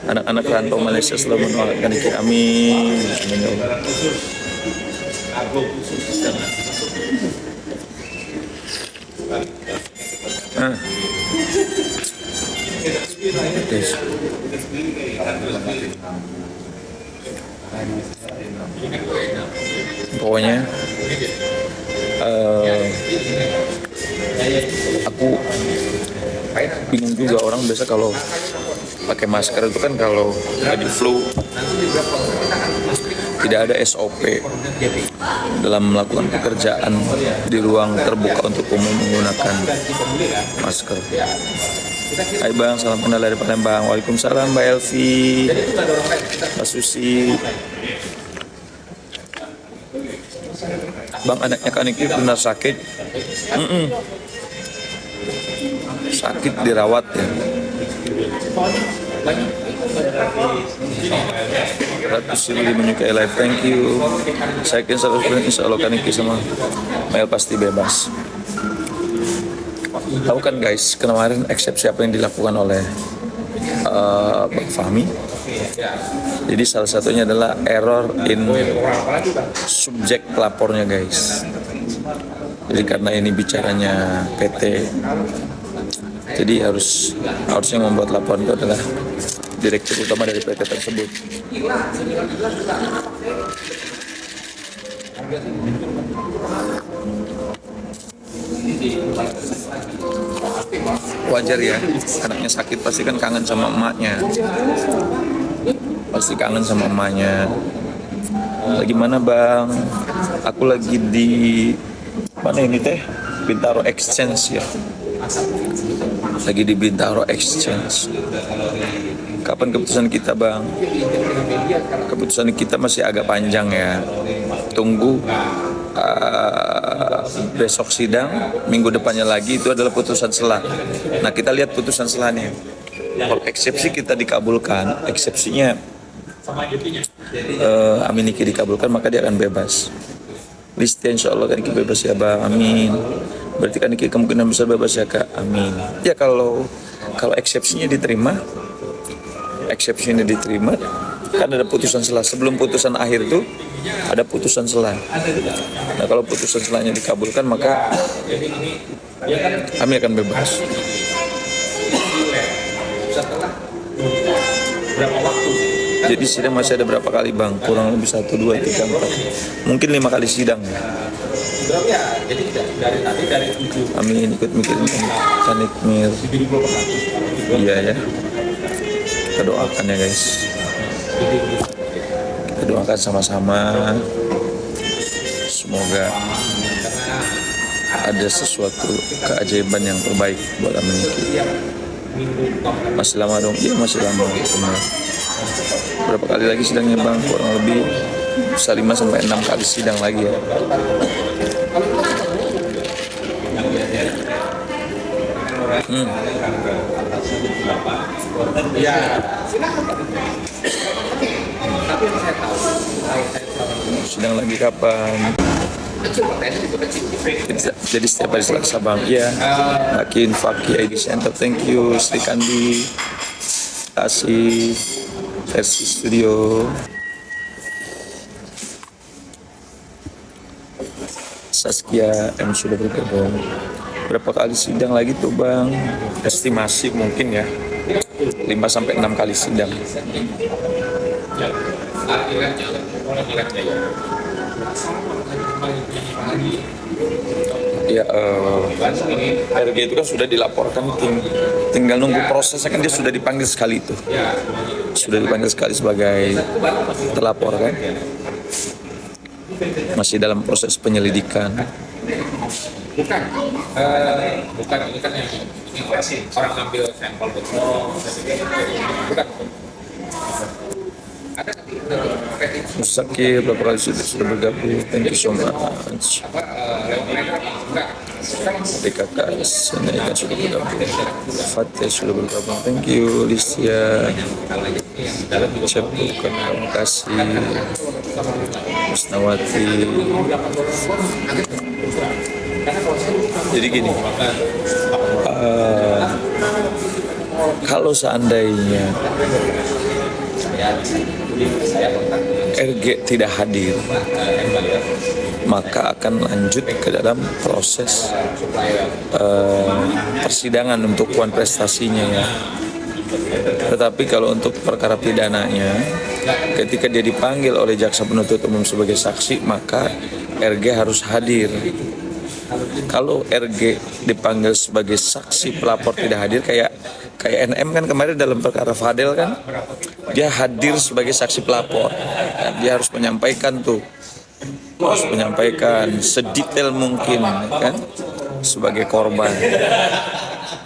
Anak-anak rantau Malaysia selalu mendoakan Niki. Amin. Amin ya Allah. Guys. Pokoknya aku bingung juga, orang biasa kalau pakai masker itu kan kalau lagi flu tidak ada SOP dalam melakukan pekerjaan di ruang terbuka untuk umum menggunakan masker. Hai Bang, salam kenal dari Palembang. Waalaikumsalam Mbak Elvi, Mbak Susi. Bang, anaknya Kak Niki benar sakit. Sakit dirawat ya. Ratu Sili menyukai live, thank you. Saya yakin 100% insya Allah Kak Niki sama Mel pasti bebas. Tahu kan guys, kemarin eksepsi apa yang dilakukan oleh Bang Fahmi. Jadi salah satunya adalah error in subjek pelapornya guys. Jadi karena ini bicaranya PT, jadi harusnya membuat laporan itu adalah direktur utama dari PT tersebut. Wajar ya, anaknya sakit pasti kan kangen sama emaknya. Pasti kangen sama emaknya. Lagi mana Bang? Aku lagi di mana ini teh? Bintaro Exchange ya. Lagi di Bintaro Exchange. Kapan keputusan kita Bang? Keputusan kita masih agak panjang ya. Tunggu besok sidang, minggu depannya lagi itu adalah putusan selah. Nah kita lihat putusan selahnya. Kalau eksepsi kita dikabulkan, eksepsinya Amin Niki dikabulkan, maka dia akan bebas. Listia insya Allah Kak Niki bebas ya Bang, amin. Berarti Kak Niki kemungkinan besar bebas ya Kak, amin. Ya kalau eksepsinya diterima, kan ada putusan selah. Sebelum putusan akhir itu ada putusan selah. Nah kalau putusan selahnya dikabulkan, maka kami akan bebas. Jadi sidang masih ada berapa kali Bang? Kurang lebih 1, 2, 3, 4, mungkin 5 kali sidang. Amin, ikut mikirin Kanikmir. Iya ya. Kita doakan ya guys. Kita doakan sama-sama. Semoga ada sesuatu keajaiban yang terbaik buat Amin Niki. Masih lama dong? Iya masih lama. Berapa kali lagi sidangnya Bang? Kurang lebih bisa 5-6 kali sidang lagi ya. Sidang lagi kapan? Jadi setiap hari Selasa Bang. Ya, Makin Fakih ID Center, thank you. Sri Kandi, kasih versi studio. Saskia M sudah bergabung. Berapa kali sidang lagi tuh Bang? Estimasi mungkin ya 5-6 kali sidang. Ya RG itu kan sudah dilaporkan, tinggal nunggu prosesnya kan. Dia sudah dipanggil sekali itu, sudah dipanggil sekali sebagai terlapor kan, masih dalam proses penyelidikan. Bukan ini kan yang orang ambil sampel betul. Bukan. Ada Musakir berapa kali sudah bergabung, thank you so much. DKK Senaikan sudah bergabung, Fatih sudah bergabung, thank you. Listia Cepukan, terima kasih. Musnawati. Jadi gini, kalau seandainya RG tidak hadir, maka akan lanjut ke dalam proses persidangan untuk prestasinya ya. Tetapi kalau untuk perkara pidananya, ketika dia dipanggil oleh jaksa penuntut umum sebagai saksi, maka RG harus hadir. Kalau RG dipanggil sebagai saksi pelapor tidak hadir, kayak NM kan kemarin dalam perkara Fadel kan, dia hadir sebagai saksi pelapor. Dan dia harus menyampaikan sedetail mungkin kan sebagai korban.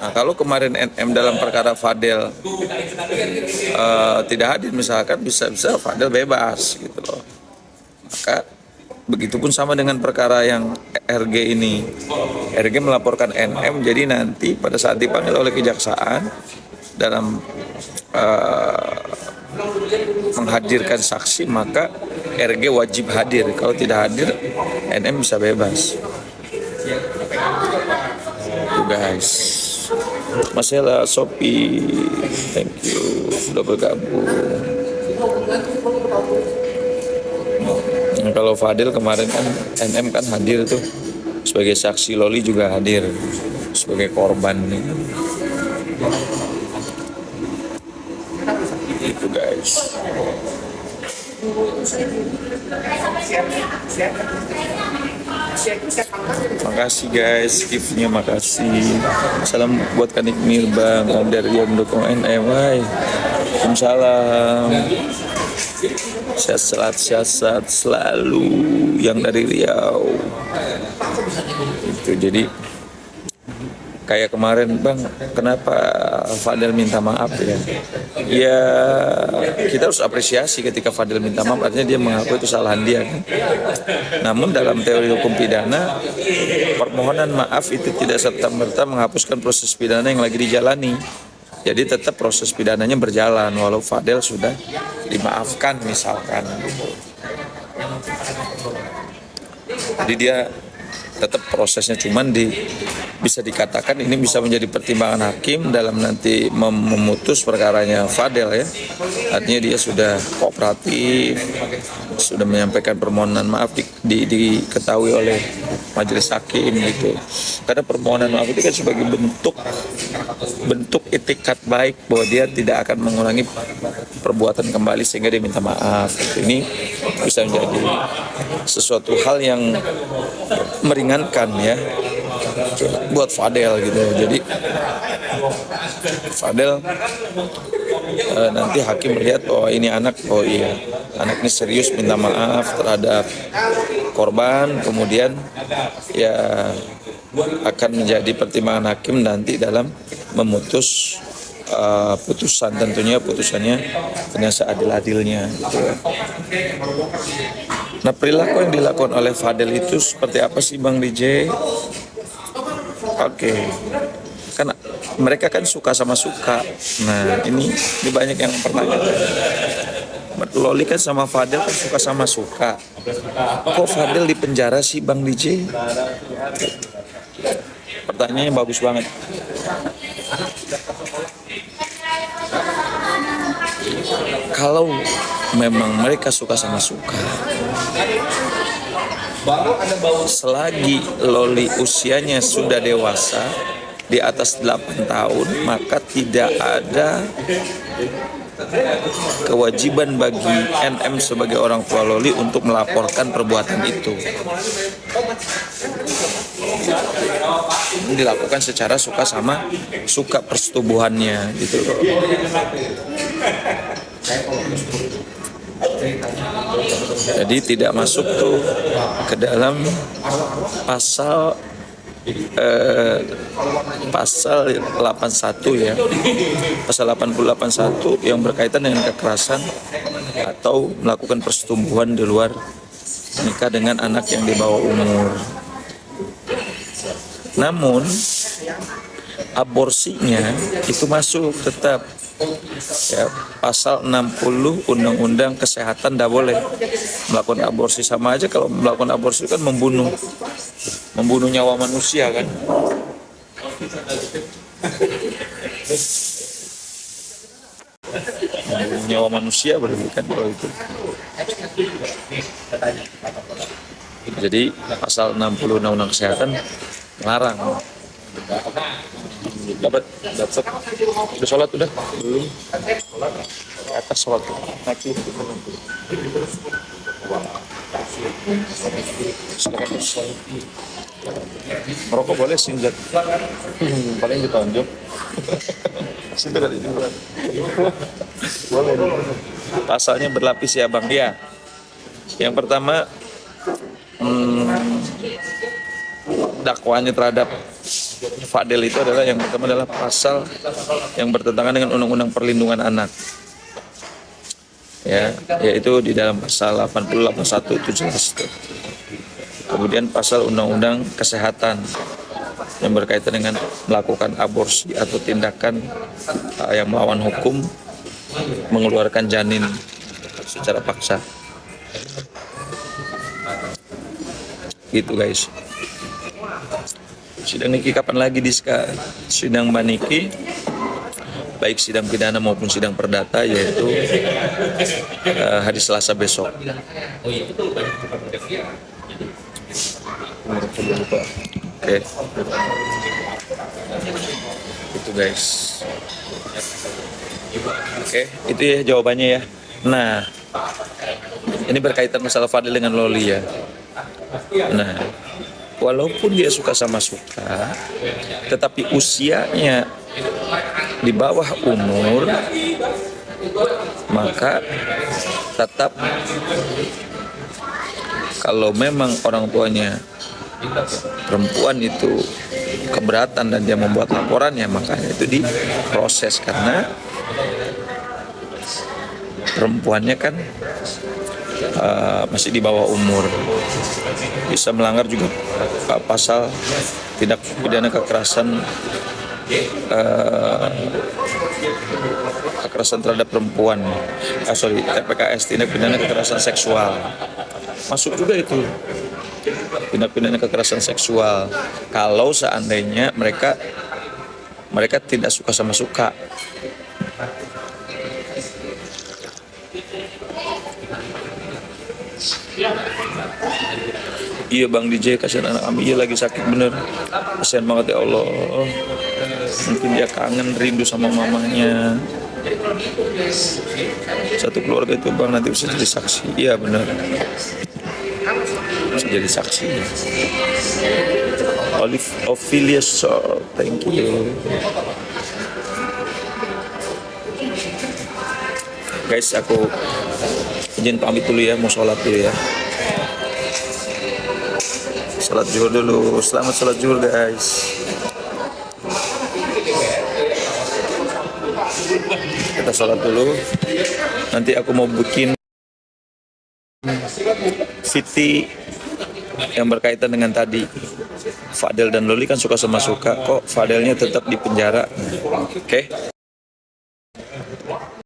Nah, kalau kemarin NM dalam perkara Fadel tidak hadir misalkan, bisa Fadel bebas gitu loh. Maka begitupun sama dengan perkara yang RG ini. RG melaporkan NM, jadi nanti pada saat dipanggil oleh kejaksaan dalam menghadirkan saksi, maka RG wajib hadir. Kalau tidak hadir, NM bisa bebas. Itu guys. Masalah Shopee, thank you sudah bergabung. Nah, kalau Fadil kemarin kan NM kan hadir tuh sebagai saksi, Loli juga hadir sebagai korban nih. Itu guys. Makasih guys, giftnya makasih. Salam buat Kanik Mirbang, Om dari yang mendukung NM. Waalaikumsalam. Sehat selalu yang dari Riau. Itu jadi kayak kemarin, Bang, kenapa Fadel minta maaf ya? Ya kita harus apresiasi ketika Fadel minta maaf, artinya dia mengaku itu kesalahan dia kan. Namun dalam teori hukum pidana, permohonan maaf itu tidak serta-merta menghapuskan proses pidana yang lagi dijalani. Jadi tetap proses pidananya berjalan walau Fadel sudah dimaafkan misalkan gitu. Jadi dia tetap prosesnya, cuman bisa dikatakan ini bisa menjadi pertimbangan hakim dalam nanti memutus perkaranya Fadel ya. Artinya dia sudah kooperatif, sudah menyampaikan permohonan maaf diketahui oleh majelis hakim gitu. Karena permohonan maaf itu kan sebagai bentuk itikat baik bahwa dia tidak akan mengulangi perbuatan kembali sehingga dia minta maaf. Ini bisa menjadi sesuatu hal yang meringankan ya buat Fadel gitu. Jadi Fadel nanti hakim melihat ini anak ini serius minta maaf terhadap korban, kemudian ya akan menjadi pertimbangan hakim nanti dalam memutus putusan, tentunya putusannya dengan seadil-adilnya gitu. Nah, perilaku yang dilakukan oleh Fadel itu seperti apa sih Bang DJ? Oke. Kan mereka kan suka sama suka. Nah, ini banyak yang bertanya. Loli kan sama Fadel kan suka sama suka. Kok Fadel di penjara sih Bang DJ? Pertanyaannya bagus banget. Kalau memang mereka suka sama suka, selagi Loli usianya sudah dewasa di atas 8 tahun, maka tidak ada kewajiban bagi NM sebagai orang tua Loli untuk melaporkan perbuatan itu. Ini dilakukan secara suka sama suka persetubuhannya gitu. Jadi tidak masuk tuh ke dalam pasal 81 ya, pasal 88.1 yang berkaitan dengan kekerasan atau melakukan persetubuhan di luar nikah dengan anak yang di bawah umur. Namun aborsinya itu masuk tetap ya, pasal 60 Undang-Undang Kesehatan tidak boleh melakukan aborsi. Sama aja kalau melakukan aborsi kan membunuh nyawa manusia kan. nyawa manusia berarti kan kalau itu. Jadi pasal 60 Undang-Undang Kesehatan melarang. Dapat udah sholat udah belum? Ke atas sholat naik dulu. Silakan. Merokok boleh singkat. Paling ditonjok. Situ kali itu. Boleh. Pasalnya berlapis ya Bang. Ya. Yang pertama dakwaannya terhadap Fadel itu adalah yang pertama adalah pasal yang bertentangan dengan Undang-Undang Perlindungan Anak. Ya, yaitu di dalam pasal 8081 itu jelas. Kemudian pasal Undang-Undang Kesehatan yang berkaitan dengan melakukan aborsi atau tindakan yang melawan hukum mengeluarkan janin secara paksa. Gitu guys. Sidang Niki kapan lagi Diska? Sidang Mbak Niki baik sidang pidana maupun sidang perdata yaitu hari Selasa besok. Oke. Itu guys. Oke, itu ya jawabannya ya. Nah, ini berkaitan masalah Fadil dengan Loli ya. Nah, walaupun dia suka sama suka, tetapi usianya di bawah umur, maka tetap kalau memang orang tuanya perempuan itu keberatan dan dia membuat laporan ya makanya itu diproses karena perempuannya kan masih di bawah umur, bisa melanggar juga pasal tindak pidana kekerasan terhadap perempuan, TPKS, tindak pidana kekerasan seksual, masuk juga itu tindak pidana kekerasan seksual kalau seandainya mereka tidak suka sama suka. Iya Bang DJ, kasihan anak kami, iya lagi sakit bener, kasihan banget ya Allah. Mungkin dia kangen rindu sama mamanya. Satu keluarga itu Bang nanti bisa jadi saksi. Iya bener, bisa jadi saksi. Ophelia Shaw, thank you guys. Aku izin pamit dulu ya, mau sholat dulu ya. Sholat zuhur dulu. Selamat sholat zuhur guys. Kita sholat dulu. Nanti aku mau bikin VT yang berkaitan dengan tadi. Fadel dan Loli kan suka sama suka, kok Fadelnya tetap di penjara. Oke?